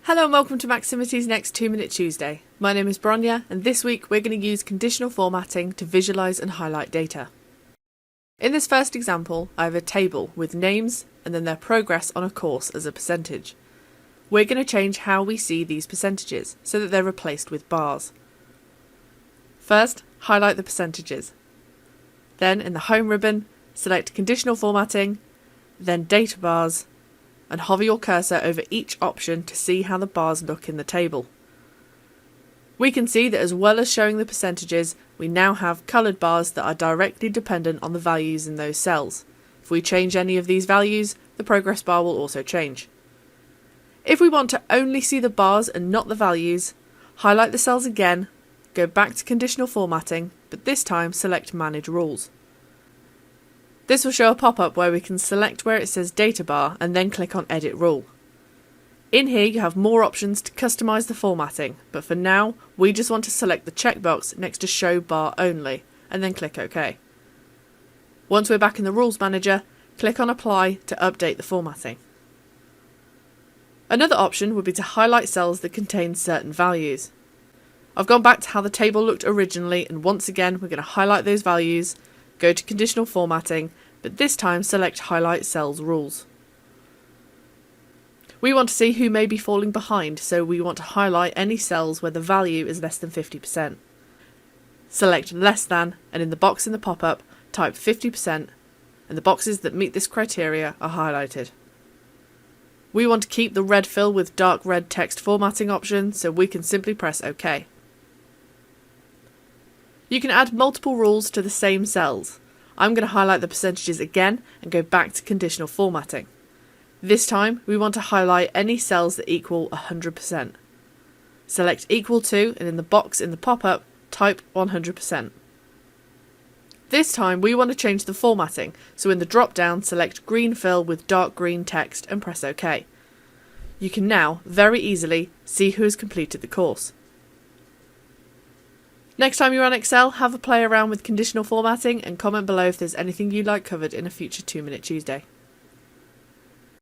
Hello and welcome to Maximity's next 2-Minute Tuesday. My name is Bronya and this week we're going to use conditional formatting to visualise and highlight data. In this first example, I have a table with names and then their progress on a course as a percentage. We're going to change how we see these percentages so that they're replaced with bars. First, highlight the percentages. Then in the Home ribbon, select Conditional Formatting, then Data Bars, and hover your cursor over each option to see how the bars look in the table. We can see that as well as showing the percentages, we now have coloured bars that are directly dependent on the values in those cells. If we change any of these values, the progress bar will also change. If we want to only see the bars and not the values, highlight the cells again, go back to Conditional Formatting, but this time select Manage Rules. This will show a pop-up where we can select where it says Data Bar and then click on Edit Rule. In here you have more options to customise the formatting, but for now we just want to select the checkbox next to Show Bar Only and then click OK. Once we're back in the Rules Manager, click on Apply to update the formatting. Another option would be to highlight cells that contain certain values. I've gone back to how the table looked originally, and once again we're going to highlight those values, go to Conditional Formatting, but this time select Highlight Cells Rules. We want to see who may be falling behind, so we want to highlight any cells where the value is less than 50%. Select Less Than, and in the box in the pop-up, type 50%, and the boxes that meet this criteria are highlighted. We want to keep the red fill with dark red text formatting option, so we can simply press OK. You can add multiple rules to the same cells. I'm going to highlight the percentages again and go back to Conditional Formatting. This time we want to highlight any cells that equal 100%. Select Equal To, and in the box in the pop-up type 100%. This time we want to change the formatting, so in the drop-down select Green Fill with dark green text and press OK. You can now very easily see who has completed the course. Next time you're on Excel, have a play around with conditional formatting and comment below if there's anything you'd like covered in a future 2-Minute Tuesday.